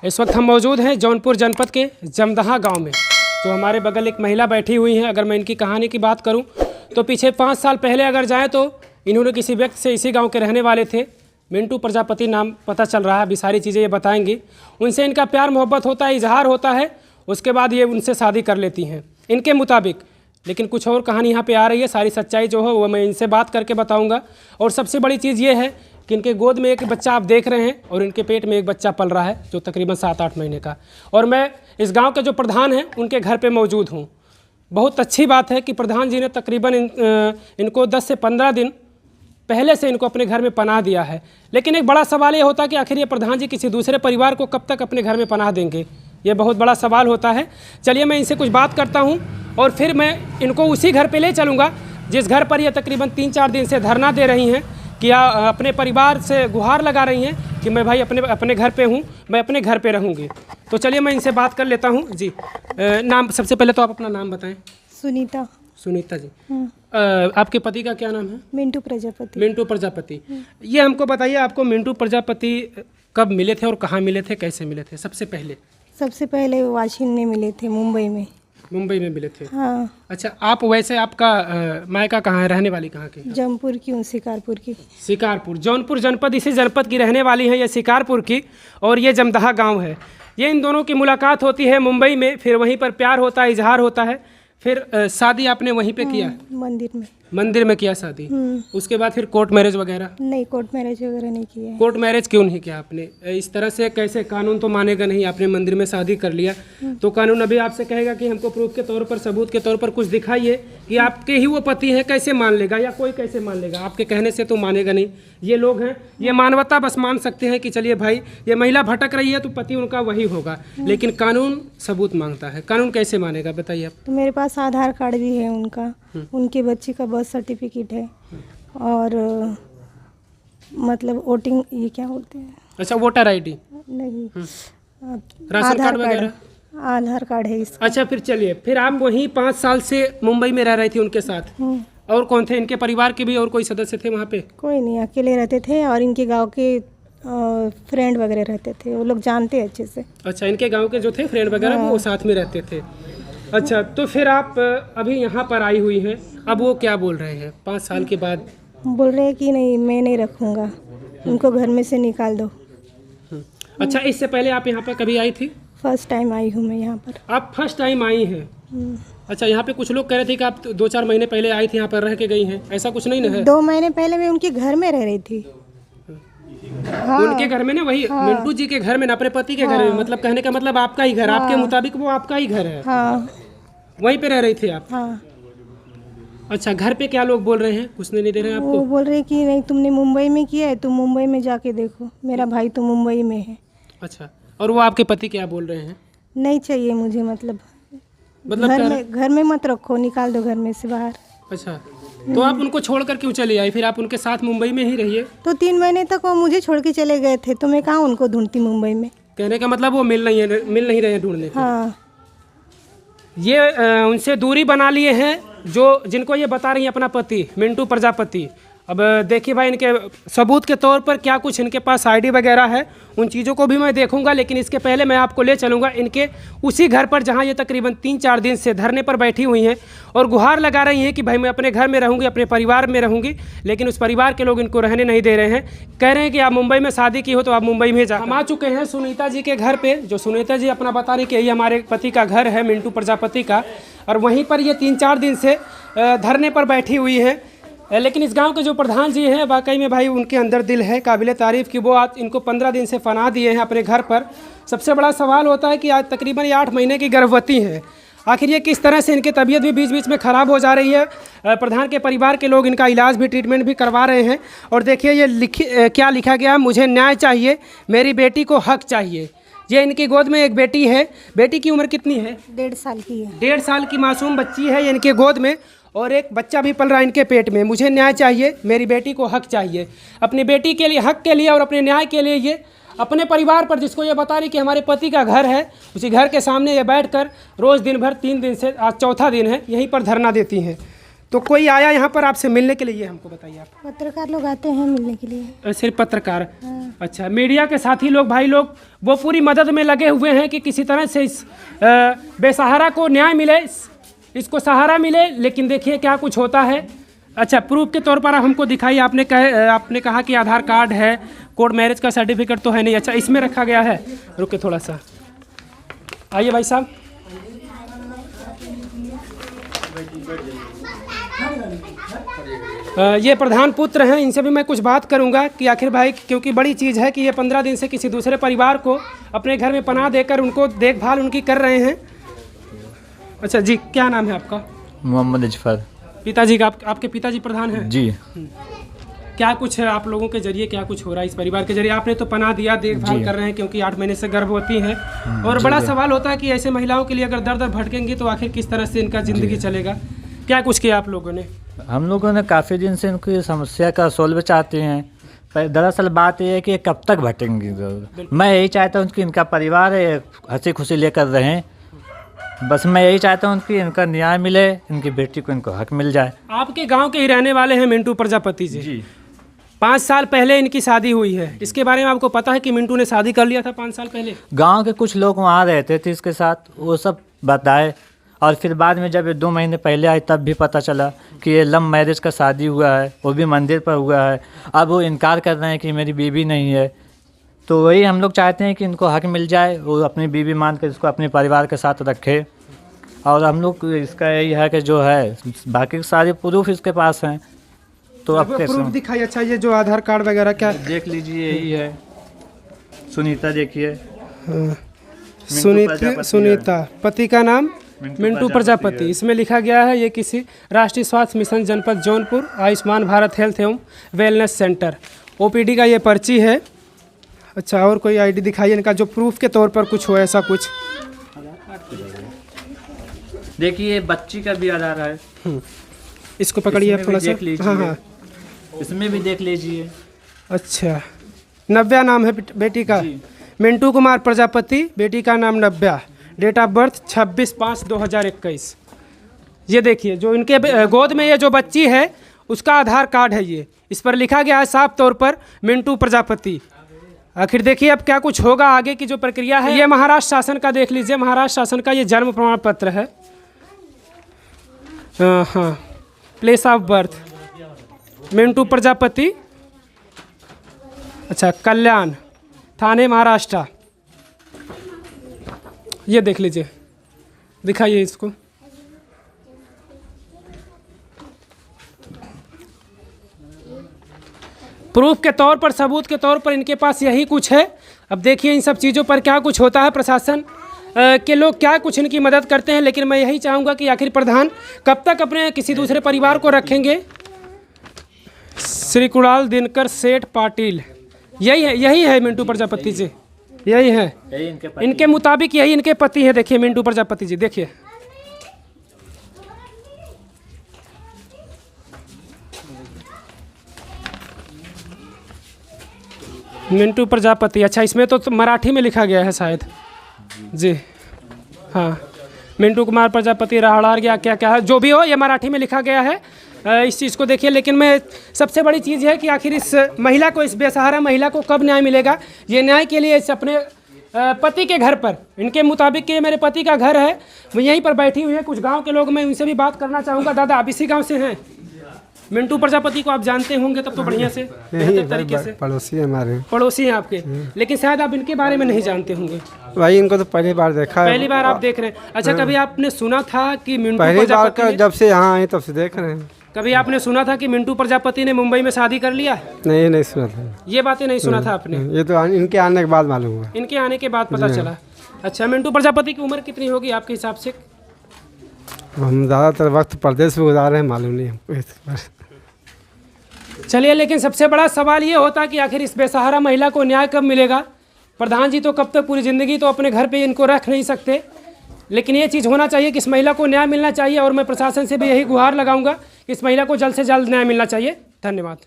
इस वक्त हम मौजूद हैं जौनपुर जनपद के जमदहा गांव में। तो हमारे बगल एक महिला बैठी हुई हैं। अगर मैं इनकी कहानी की बात करूं तो पीछे 5 साल पहले अगर जाएं तो इन्होंने किसी व्यक्ति से, इसी गांव के रहने वाले थे, मिंटू प्रजापति नाम पता चल रहा है, अभी सारी चीज़ें ये बताएंगी। उनसे इनका प्यार मोहब्बत होता है, इजहार होता है, उसके बाद ये उनसे शादी कर लेती हैं इनके मुताबिक। लेकिन कुछ और कहानी यहाँ पे आ रही है, सारी सच्चाई जो है वो मैं इनसे बात करके बताऊँगा। और सबसे बड़ी चीज़ ये है कि इनके गोद में एक बच्चा आप देख रहे हैं और इनके पेट में एक बच्चा पल रहा है जो तकरीबन 7-8 महीने का। और मैं इस गांव के जो प्रधान हैं उनके घर पे मौजूद हूँ। बहुत अच्छी बात है कि प्रधान जी ने तकरीबन इनको 10 से 15 दिन पहले से इनको अपने घर में पनाह दिया है। लेकिन एक बड़ा सवाल ये होता है कि आखिर ये प्रधान जी किसी दूसरे परिवार को कब तक अपने घर में पनाह देंगे, ये बहुत बड़ा सवाल होता है। चलिए मैं इनसे कुछ बात करता हूँ और फिर मैं इनको उसी घर पे ले चलूँगा जिस घर पर ये तकरीबन 3-4 दिन से धरना दे रही हैं कि अपने परिवार से गुहार लगा रही हैं कि मैं भाई अपने घर पे हूँ, मैं अपने घर पे रहूँगी। तो चलिए मैं इनसे बात कर लेता हूँ। जी नाम, सबसे पहले तो आप अपना नाम बताएं। सुनीता। सुनीता जी। आपके पति का क्या नाम है? मिंटू प्रजापति। मिंटू प्रजापति। ये हमको बताइए, आपको मिंटू प्रजापति कब मिले थे और कहाँ मिले थे, कैसे मिले थे? सबसे पहले वाशिंग में मिले थे, मुंबई में मिले थे। हाँ। अच्छा, आप वैसे आपका मायका कहाँ है, रहने वाली कहाँ की? जौनपुर की हूँ, शिकारपुर की। शिकारपुर, जौनपुर जनपद, इसी जनपद की रहने वाली है ये, शिकारपुर की, और ये जमदहा गांव है। ये इन दोनों की मुलाकात होती है मुंबई में, फिर वहीं पर प्यार होता है, इजहार होता है, फिर शादी आपने वहीं पे किया? मंदिर में किया शादी। उसके बाद फिर कोर्ट मैरिज वगैरह? नहीं, कोर्ट मैरिज वगैरह नहीं किया। कोर्ट मैरिज क्यों नहीं किया आपने? इस तरह से कैसे? कानून तो मानेगा नहीं। आपने मंदिर में शादी कर लिया तो कानून अभी आपसे कहेगा कि हमको प्रूफ के तौर पर, सबूत के तौर पर कुछ दिखाइए कि आपके ही वो पति हैं। कैसे मान लेगा, या कोई कैसे मान लेगा? आपके कहने से तो मानेगा नहीं। ये लोग हैं, ये मानवता बस मान सकते हैं कि चलिए भाई ये महिला भटक रही है तो पति उनका वही होगा, लेकिन कानून सबूत मांगता है। कानून कैसे मानेगा बताइए आप? तो मेरे पास आधार कार्ड भी है उनका, उनके बच्चे का बर्थ सर्टिफिकेट है, और मतलब वोटिंग, ये क्या बोलते हैं? अच्छा, वोटर ID नहीं, राशन कार्ड वगैरह? आधार कार्ड है इसका। अच्छा, फिर चलिए, फिर आप वहीं 5 साल से मुंबई में रह रही थी उनके साथ? और कौन थे इनके परिवार के भी? और कोई सदस्य थे वहाँ पे? कोई नहीं, अकेले रहते थे, और इनके गांव के फ्रेंड वगैरह रहते थे, वो लोग जानते अच्छे से। अच्छा, इनके गांव के जो थे फ्रेंड वगैरह वो साथ में रहते थे। अच्छा, तो फिर आप अभी यहाँ पर आई हुई हैं, अब वो क्या बोल रहे हैं 5 साल के बाद? बोल रहे हैं कि नहीं, मैं नहीं रखूँगा, उनको घर में से निकाल दो। अच्छा, इससे पहले आप यहाँ पर कभी आई थी? फर्स्ट टाइम आई हूँ मैं यहाँ पर। आप फर्स्ट टाइम आई हैं? अच्छा, यहाँ पे कुछ लोग कह रहे थे कि आप 2-4 महीने पहले आई थी, यहाँ पर रह के गई हैं, ऐसा कुछ नहीं ना है? 2 महीने पहले मैं उनके घर में रह रही थी। हाँ। उनके घर में ना, वही मिंटू जी के घर में ना, अपने पति के घर में? मतलब कहने का मतलब आपका ही घर, आपके मुताबिक वो आपका ही घर है? हाँ। वहीं पे रह रही थी आप? हाँ। अच्छा, घर पे क्या लोग बोल रहे हैं? कुछ नहीं दे रहे हैं आपको? वो बोल रहे कि नहीं, तुमने मुंबई में किया है, तुम मुंबई में जाके देखो, मेरा भाई तो मुंबई में है। अच्छा, और वो आपके पति क्या बोल रहे हैं? नहीं चाहिए मुझे, मतलब घर में मत रखो, निकाल दो घर में से बाहर। अच्छा, तो आप उनको छोड़कर क्यों चले आई? फिर आप उनके साथ मुंबई में ही रहिए। तो 3 महीने तक वो मुझे छोड़ के चले गए थे, तो मैं कहाँ उनको ढूंढती मुंबई में? कहने का मतलब वो मिल नहीं रहे ढूंढने को। हाँ। ये उनसे दूरी बना लिए हैं, जिनको ये बता रही है अपना पति मिंटू प्रजापति। अब देखिए भाई, इनके सबूत के तौर पर क्या कुछ इनके पास ID वगैरह है, उन चीज़ों को भी मैं देखूंगा। लेकिन इसके पहले मैं आपको ले चलूंगा इनके उसी घर पर जहां ये तकरीबन 3-4 दिन से धरने पर बैठी हुई हैं और गुहार लगा रही हैं कि भाई मैं अपने घर में रहूंगी, अपने परिवार में रहूंगी। लेकिन उस परिवार के लोग इनको रहने नहीं दे रहे हैं, कह रहे हैं कि आप मुंबई में शादी की हो तो आप मुंबई में जा। हम आ चुके हैं सुनीता जी के घर पर, जो सुनीता जी अपना बता रही कि यही हमारे पति का घर है, मिंटू प्रजापति का, और वहीं पर ये 3-4 दिन से धरने पर बैठी हुई है। लेकिन इस गांव के जो प्रधान जी हैं, वाकई में भाई उनके अंदर दिल है, काबिल तारीफ़ कि वो आज इनको 15 दिन से पनाह दिए हैं अपने घर पर। सबसे बड़ा सवाल होता है कि आज तकरीबन ये 8 महीने की गर्भवती हैं। आखिर ये किस तरह से, इनकी तबीयत भी बीच बीच में ख़राब हो जा रही है। प्रधान के परिवार के लोग इनका इलाज भी, ट्रीटमेंट भी करवा रहे हैं। और देखिए ये क्या लिखा गया, मुझे न्याय चाहिए, मेरी बेटी को हक चाहिए। ये इनकी गोद में एक बेटी है। बेटी की उम्र कितनी है? 1.5 साल की है। 1.5 साल की मासूम बच्ची है ये इनके गोद में, और एक बच्चा भी पल रहा है इनके पेट में। मुझे न्याय चाहिए, मेरी बेटी को हक चाहिए। अपनी बेटी के लिए, हक के लिए और अपने न्याय के लिए ये अपने परिवार पर, जिसको ये बता रही कि हमारे पति का घर है, उसी घर के सामने ये बैठकर रोज़ दिन भर, 3 दिन से आज 4था दिन है, यहीं पर धरना देती हैं। तो कोई आया यहाँ पर आपसे मिलने के लिए, हमको बताइए आप। पत्रकार लोग आते हैं मिलने के लिए। सिर्फ पत्रकार? हाँ। अच्छा, मीडिया के साथी लोग, भाई लोग, वो पूरी मदद में लगे हुए हैं कि किसी तरह से इस बेसहारा को न्याय मिले, इसको सहारा मिले। लेकिन देखिए क्या कुछ होता है। अच्छा, प्रूफ के तौर पर आप हमको दिखाइए। आपने कहा कि आधार कार्ड है, कोर्ट मैरिज का सर्टिफिकेट तो है नहीं। अच्छा, इसमें रखा गया है। रुके थोड़ा सा, आइए भाई साहब। ये प्रधान पुत्र हैं, इनसे भी मैं कुछ बात करूंगा कि आखिर भाई, क्योंकि बड़ी चीज़ है कि ये 15 दिन से किसी दूसरे परिवार को अपने घर में पनाह देकर उनको देखभाल उनकी कर रहे हैं। अच्छा जी, क्या नाम है आपका? मोहम्मद इजफर। पिताजी का आपके पिताजी प्रधान हैं जी। क्या कुछ है आप लोगों के जरिए, क्या कुछ हो रहा है इस परिवार के जरिए? आपने तो पनाह दिया, देखभाल कर रहे हैं, क्योंकि 8 महीने से गर्भवती हैं। और बड़ा सवाल होता है कि ऐसे महिलाओं के लिए अगर दर दर भटकेंगी तो आखिर किस तरह से इनका ज़िंदगी चलेगा? क्या कुछ किया आप लोगों ने? हम लोगों ने काफ़ी दिन से इनकी समस्या का सोल्व चाहते हैं, पर दरअसल बात यह है कि कब तक भटकेंगी। मैं यही चाहता हूँ कि इनका परिवार हंसी खुशी लेकर रहें। बस मैं यही चाहता हूँ कि इनका न्याय मिले, इनकी बेटी को इनको हक मिल जाए। आपके गांव के ही रहने वाले हैं मिंटू प्रजापति जी। 5 साल पहले इनकी शादी हुई है। इसके बारे में आपको पता है कि मिंटू ने शादी कर लिया था 5 साल पहले? गांव के कुछ लोग वहाँ रहते थे इसके साथ, वो सब बताए। और फिर बाद में जब ये 2 महीने पहले आई तब भी पता चला कि ये लव मैरिज का शादी हुआ है, वो भी मंदिर पर हुआ है। अब वो इनकार कर रहे हैं कि मेरी बीवी नहीं है। तो वही हम लोग चाहते हैं कि इनको हक मिल जाए, वो अपनी बीवी मान कर इसको अपने परिवार के साथ रखे। और हम लोग इसका यही है कि जो है बाकी सारे प्रूफ इसके पास हैं। तो अब प्रूफ दिखाइए। अच्छा, ये जो आधार कार्ड वगैरह क्या देख लीजिए, यही है। सुनीता देखिए। सुनीता, पति का नाम मिंटू प्रजापति। इसमें लिखा गया है ये किसी राष्ट्रीय स्वास्थ्य मिशन जनपद जौनपुर आयुष्मान भारत हेल्थ एवं वेलनेस सेंटर, ओपीडी का ये पर्ची है। अच्छा, और कोई आईडी दिखाइए इनका जो प्रूफ के तौर पर कुछ हो, ऐसा कुछ। देखिए, बच्ची का भी आधार है। इसको पकड़िए आप थोड़ा सा। हाँ हाँ, इसमें भी देख लीजिए। अच्छा, नव्या नाम है बेटी का, मिंटू कुमार प्रजापति, बेटी का नाम नव्या, डेट ऑफ बर्थ 26/5/2021। ये देखिए, जो इनके गोद में ये जो बच्ची है उसका आधार कार्ड है ये। इस पर लिखा गया है साफ तौर पर मिंटू प्रजापति। आखिर देखिए अब क्या कुछ होगा आगे की जो प्रक्रिया है। ये महाराष्ट्र शासन का देख लीजिए, महाराष्ट्र शासन का ये जन्म प्रमाण पत्र है। हाँ, place of birth Mintu Prajapati. अच्छा, कल्याण, थाने, महाराष्ट्र। ये देख लीजिए, दिखाइए इसको। प्रूफ के तौर पर, सबूत के तौर पर इनके पास यही कुछ है। अब देखिए इन सब चीज़ों पर क्या कुछ होता है। प्रशासन के लोग क्या कुछ इनकी मदद करते हैं। लेकिन मैं यही चाहूँगा कि आखिर प्रधान कब तक अपने किसी दूसरे परिवार को रखेंगे। श्री कुणाल दिनकर सेठ पाटिल, यही है मिंटू प्रजापति जी, यही है। इनके मुताबिक यही इनके पति है। देखिए मिंटू प्रजापति जी, देखिए। मिंटू प्रजापति। अच्छा, इसमें तो मराठी में लिखा गया है शायद जी। हाँ, मिंटू कुमार प्रजापति, राहड़ार गया, क्या क्या है जो भी हो, ये मराठी में लिखा गया है। इस चीज़ को देखिए। लेकिन मैं सबसे बड़ी चीज़ है कि आखिर इस महिला को, इस बेसहारा महिला को कब न्याय मिलेगा। ये न्याय के लिए इस अपने पति के घर पर, इनके मुताबिक कि मेरे पति का घर है, वो यहीं पर बैठी हुई है। कुछ गांव के लोग, मैं उनसे भी बात करना चाहूँगा। दादा, आप इसी गांव से हैं? मिंटू प्रजापति को आप जानते होंगे तब तो बढ़िया से, बेहतर तरीके से। पड़ोसी है हमारे। पड़ोसी हैं आपके, लेकिन शायद आप इनके बारे में नहीं जानते होंगे। भाई इनको तो पहली बार देखा है। पहली बार आप देख रहे हैं? अच्छा, कभी आपने सुना था कि मिंटू पहली बार प्रजापति का जब से यहाँ आए तब से देख रहे हैं। कभी आपने सुना था कि मिंटू प्रजापति ने मुंबई में शादी कर लिया? नहीं सुना था। ये बातें नहीं सुना था आपने? ये तो इनके आने के बाद मालूम हुआ। इनके आने के बाद पता चला। अच्छा, मिंटू प्रजापति की उम्र कितनी होगी आपके हिसाब से? हम ज़्यादातर वक्त प्रदेश में गुजार रहे हैं, मालूम नहीं हमको। चलिए, लेकिन सबसे बड़ा सवाल ये होता है कि आखिर इस बेसहारा महिला को न्याय कब मिलेगा। प्रधान जी तो कब तक, पूरी ज़िंदगी तो अपने घर पे इनको रख नहीं सकते। लेकिन ये चीज़ होना चाहिए कि इस महिला को न्याय मिलना चाहिए। और मैं प्रशासन से भी यही गुहार लगाऊंगा कि इस महिला को जल्द से जल्द न्याय मिलना चाहिए। धन्यवाद।